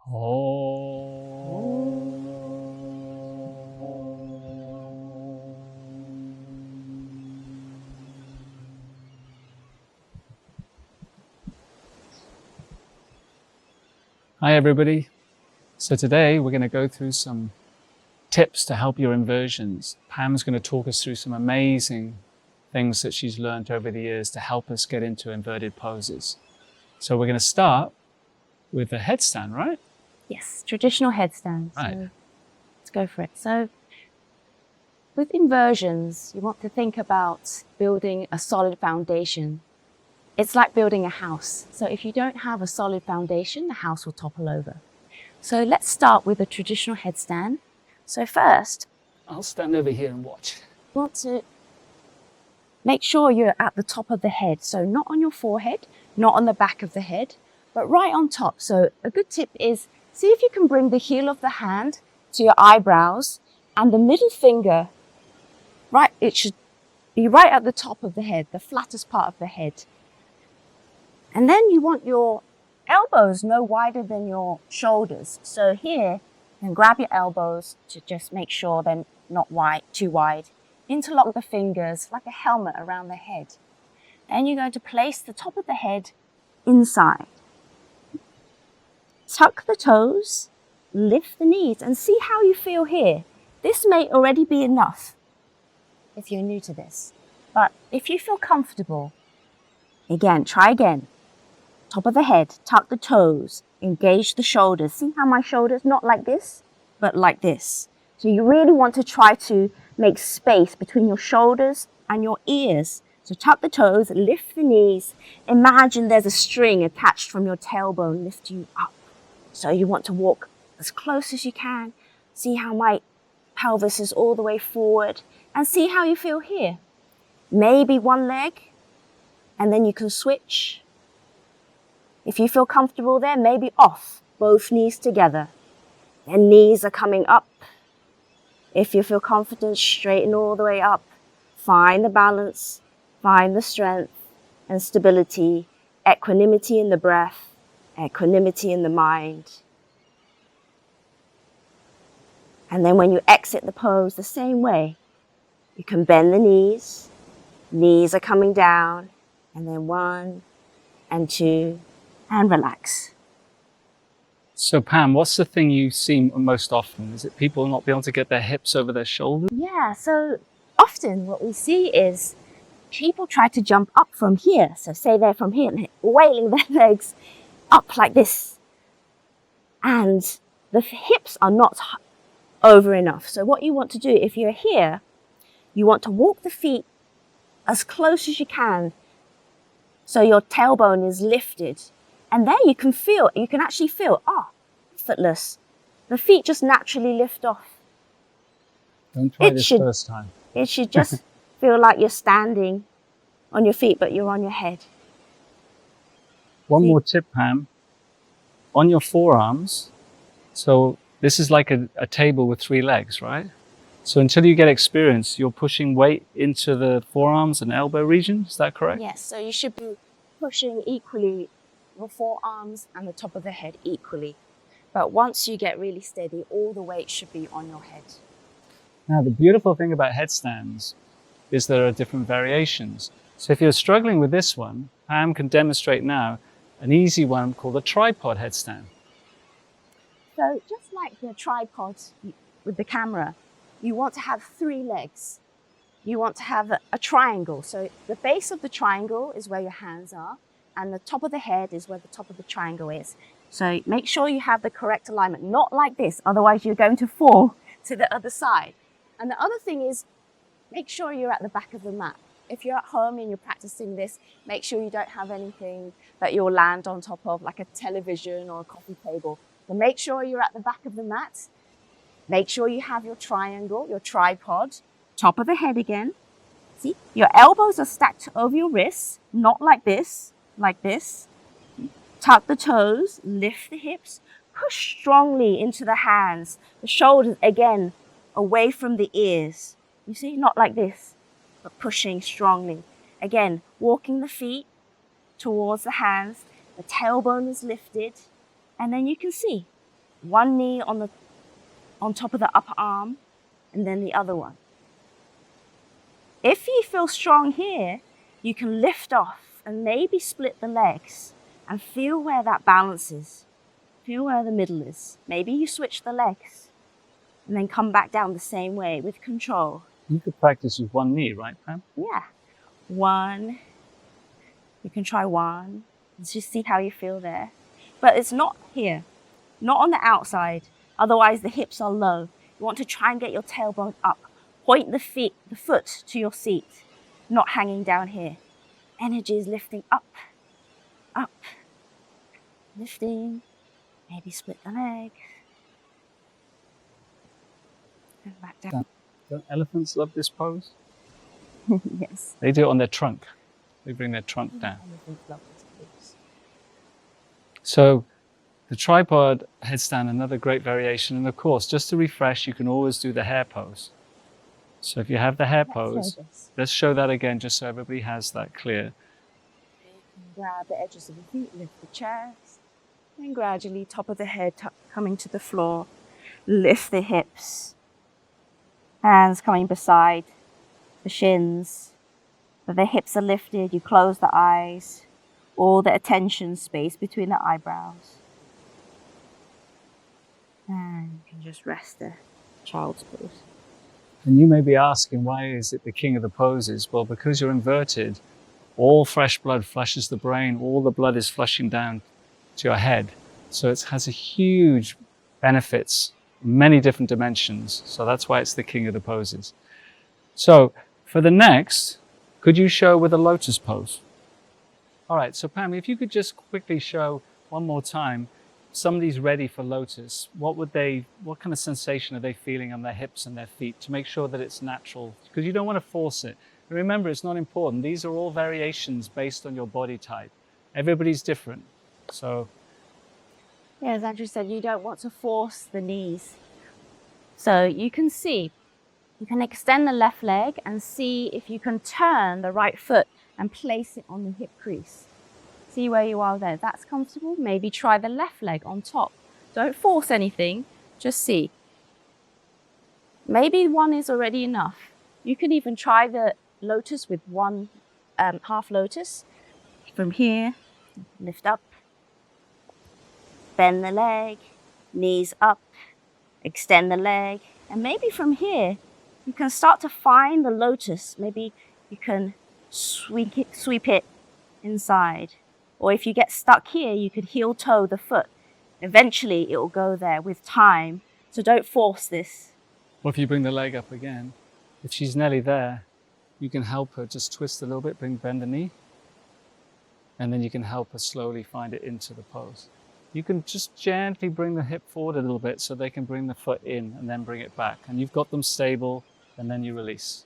Hi everybody. So today we're going to go through some tips to help your inversions. Pam's going to talk us through some amazing things that she's learned over the years to help us get into inverted poses. So we're going to start with a headstand, right? Yes, traditional headstand. Right. So let's go for it. So with inversions, you want to think about building a solid foundation. It's like building a house. So if you don't have a solid foundation, the house will topple over. So let's start with a traditional headstand. So first, I'll stand over here and watch. you want to make sure you're at the top of the head. So not on your forehead, not on the back of the head, but right on top. So a good tip is see if you can bring the heel of the hand to your eyebrows and the middle finger, right, it should be right at the top of the head, the flattest part of the head. And then you want your elbows no wider than your shoulders. So here, you can grab your elbows to just make sure they're not too wide. Interlock the fingers like a helmet around the head. Then you're going to place the top of the head inside. Tuck the toes, lift the knees, and see how you feel here. This may already be enough if you're new to this. But if you feel comfortable, again, try again. Top of the head, tuck the toes, engage the shoulders. See how my shoulders, not like this, but like this. So you really want to try to make space between your shoulders and your ears. So tuck the toes, lift the knees. Imagine there's a string attached from your tailbone, lift you up. So you want to walk as close as you can. See how my pelvis is all the way forward and see how you feel here. Maybe one leg and then you can switch. If you feel comfortable there, maybe off, both knees together. And knees are coming up. If you feel confident, straighten all the way up. Find the balance, find the strength and stability, equanimity in the breath, equanimity in the mind. And then when you exit the pose the same way, you can bend the knees. Knees are coming down. And then 1 and 2. And relax. So Pam, what's the thing you see most often? Is it people not being able to get their hips over their shoulders? Yeah, so often what we see is people try to jump up from here. So say they're from here and wailing their legs up like this. And the hips are not over enough. So what you want to do, if you're here, you want to walk the feet as close as you can so your tailbone is lifted. And then you can actually feel, effortless. The feet just naturally lift off. Don't try this first time. It should just feel like you're standing on your feet, but you're on your head. One more tip, Pam. On your forearms, so this is like a table with 3 legs, right? So until you get experience, you're pushing weight into the forearms and elbow region. Is that correct? Yes, so you should be pushing equally your forearms and the top of the head equally. But once you get really steady, all the weight should be on your head. Now, the beautiful thing about headstands is there are different variations. So if you're struggling with this one, Pam can demonstrate now an easy one called a tripod headstand. So just like the tripod with the camera, you want to have 3 legs. You want to have a triangle. So the base of the triangle is where your hands are, and the top of the head is where the top of the triangle is. So make sure you have the correct alignment, not like this, otherwise you're going to fall to the other side. And the other thing is, make sure you're at the back of the mat. If you're at home and you're practicing this, make sure you don't have anything that you'll land on top of, like a television or a coffee table. So make sure you're at the back of the mat. Make sure you have your triangle, your tripod, top of the head again. See, your elbows are stacked over your wrists, not like this. Like this. Tuck the toes, lift the hips, push strongly into the hands, the shoulders again away from the ears. You see, not like this, but pushing strongly. Again, walking the feet towards the hands, the tailbone is lifted, and then you can see one knee on top of the upper arm, and then the other one. If you feel strong here, you can lift off and maybe split the legs and feel where that balance is. Feel where the middle is. Maybe you switch the legs and then come back down the same way with control. You could practice with one knee, right, Pam? Yeah. One. You can try one. Let's just see how you feel there. But it's not here, not on the outside. Otherwise, the hips are low. You want to try and get your tailbone up. Point the foot to your seat, not hanging down here. Energy is lifting up, up, lifting. Maybe split the legs. And back down. Don't elephants love this pose? Yes. They do it on their trunk. They bring their trunk down. Elephants love this pose. So the tripod headstand, another great variation. And of course, just to refresh, you can always do the hair pose. So if you have the hair pose, let's show that again just so everybody has that clear. Grab the edges of the feet, lift the chest, and gradually top of the head coming to the floor. Lift the hips. Hands coming beside the shins. But the hips are lifted, you close the eyes. All the attention space between the eyebrows. And you can just rest there. Child's pose. And you may be asking, why is it the king of the poses? Well, because you're inverted, all fresh blood flushes the brain, all the blood is flushing down to your head. So it has a huge benefits, many different dimensions. So that's why it's the king of the poses. So for the next, could you show with a lotus pose? All right, so Pam, if you could just quickly show one more time, somebody's ready for lotus, what kind of sensation are they feeling on their hips and their feet to make sure that it's natural? Because you don't want to force it. And remember, it's not important. These are all variations based on your body type. Everybody's different. So, yeah, as Andrew said, you don't want to force the knees. So you can see, you can extend the left leg and see if you can turn the right foot and place it on the hip crease. See where you are there. That's comfortable. Maybe try the left leg on top. Don't force anything, just see. Maybe one is already enough. You can even try the lotus with one half lotus. From here, lift up, bend the leg, knees up, extend the leg. And maybe from here, you can start to find the lotus. Maybe you can sweep it inside. Or if you get stuck here, you could heel toe the foot. Eventually, it will go there with time. So don't force this. or if you bring the leg up again, if she's nearly there, you can help her just twist a little bit, bend the knee, and then you can help her slowly find it into the pose. You can just gently bring the hip forward a little bit so they can bring the foot in and then bring it back. And you've got them stable, and then you release.